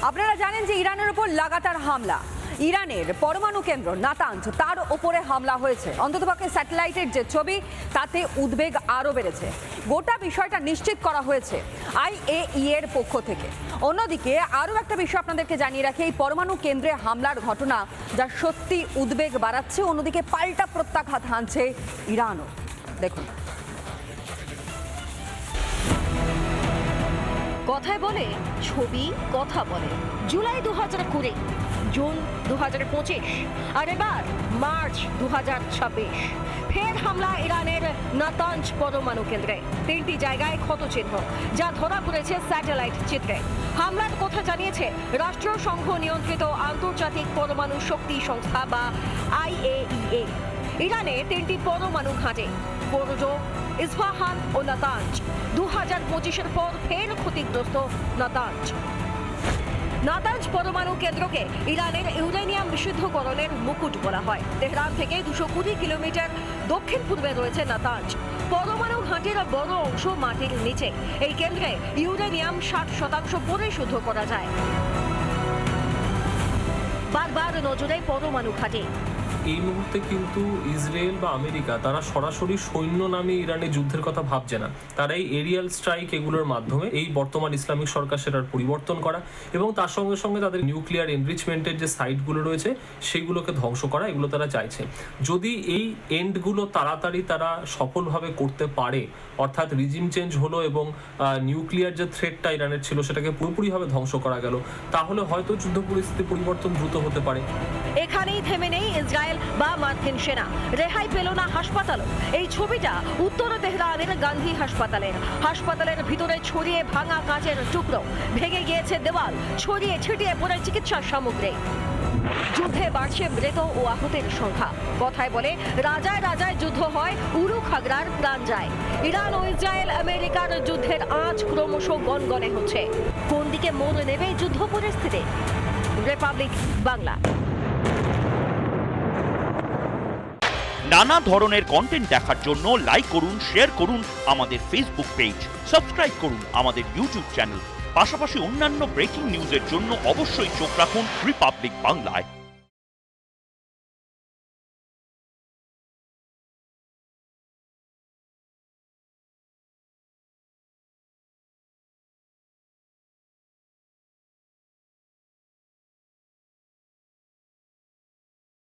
আপনারা জানেন যে ইরানের উপর লাগাতার হামলা, ইরানের পরমাণু কেন্দ্র নাতাঞ্জ তার উপরে হামলা হয়েছে। অন্ততপক্ষে স্যাটেলাইটের যে ছবি তাতে উদ্বেগ আরও বেড়েছে। গোটা বিষয়টা নিশ্চিত করা হয়েছে IAEA এর পক্ষ থেকে। অন্যদিকে আরও একটা বিষয় আপনাদেরকে জানিয়ে রাখি, এই পরমাণু কেন্দ্রে হামলার ঘটনা যা সত্যি উদ্বেগ বাড়াচ্ছে, অন্যদিকে পাল্টা প্রত্যাঘাত হানছে ইরানও। দেখুন, কথায় বলে ছবি কথা বলে। জুলাই 2020, জুন 2025, আর এবার মার্চ 2026 ফের হামলা ইরানের নাতাঞ্জ পরমাণু কেন্দ্রে। 3টি জায়গায় ক্ষতচিহ্ন, যা ধরা পড়েছে স্যাটেলাইট চিত্রে। হামলার কথা জানিয়েছে রাষ্ট্রসংঘ নিয়ন্ত্রিত আন্তর্জাতিক পরমাণু শক্তি সংস্থা বা IAEA। ইরানে 3টি পরমাণু ঘাঁটে, ফোরজো, ইস্পাহান ও নাতাঞ্জ। 2025-এর পর ফের ক্ষতিগ্রস্ত নাতাঞ্জ পরমাণু কেন্দ্রকে ইরানের ইউরেনিয়াম বিশুদ্ধকরণের মুকুট বলা হয়। তেহরান থেকে 220 কিলোমিটার দক্ষিণ পূর্বে রয়েছে নাতাঞ্জ। পরমাণু ঘাঁটির বড় অংশ মাটির নিচে। এই কেন্দ্রে ইউরেনিয়াম 60% পরিশুদ্ধ করা যায়। বারবার নজরে পরমাণু ঘাঁটি। এই মুহূর্তে কিন্তু ইসরায়েল বা আমেরিকা তারা সরাসরি সৈন্য নামে ইরানে যুদ্ধের কথা ভাবছে না। তারা এই এরিয়াল স্ট্রাইক এগুলোর মাধ্যমে এই বর্তমান ইসলামিক সরকার সেটার পরিবর্তন করা এবং তার সঙ্গে সঙ্গে তাদের নিউক্লিয়ার এনরিচমেন্টের যে সাইটগুলো রয়েছে সেগুলোকে ধ্বংস করা, এগুলো তারা চাইছে। যদি এই এন্ডগুলো তাড়াতাড়ি তারা সফলভাবে করতে পারে, অর্থাৎ রিজিম চেঞ্জ হলো এবং নিউক্লিয়ার যে থ্রেটটা ইরানের ছিল সেটাকে পুরোপুরিভাবে ধ্বংস করা গেল, তাহলে হয়তো যুদ্ধ পরিস্থিতি পরিবর্তন দ্রুত হতে পারে। এখানেই থেমে নেই ইসরায়েল বা মার্কিন সেনা। রেহাই পেল না হাসপাতালও। এই ছবিটা উত্তর তেহরানের গান্ধী হাসপাতালের ভিতরে ছড়িয়ে ভাঙা কাঁচের টুকরো, ভেঙে গিয়েছে দেওয়াল, ছড়িয়ে ছিটিয়ে পড়ে চিকিৎসার সামগ্রী। যুদ্ধে বাড়ছে মৃত ও আহতের সংখ্যা। কথায় বলে রাজায় রাজায় যুদ্ধ হয়, উরু খাগড়ার প্রাণ যায়। ইরান ও ইসরায়েল আমেরিকার যুদ্ধের আঁচ ক্রমশ গনগনে হচ্ছে। কোন দিকে মোড় নেবে যুদ্ধ পরিস্থিতি? রিপাবলিক বাংলা। নানা ধরনের কন্টেন্ট দেখার জন্য লাইক করুন, শেয়ার করুন আমাদের ফেসবুক পেজ, সাবস্ক্রাইব করুন আমাদের ইউটিউব চ্যানেল। পাশাপাশি অন্যান্য ব্রেকিং নিউজের জন্য অবশ্যই চোখ রাখুন রিপাবলিক বাংলায়।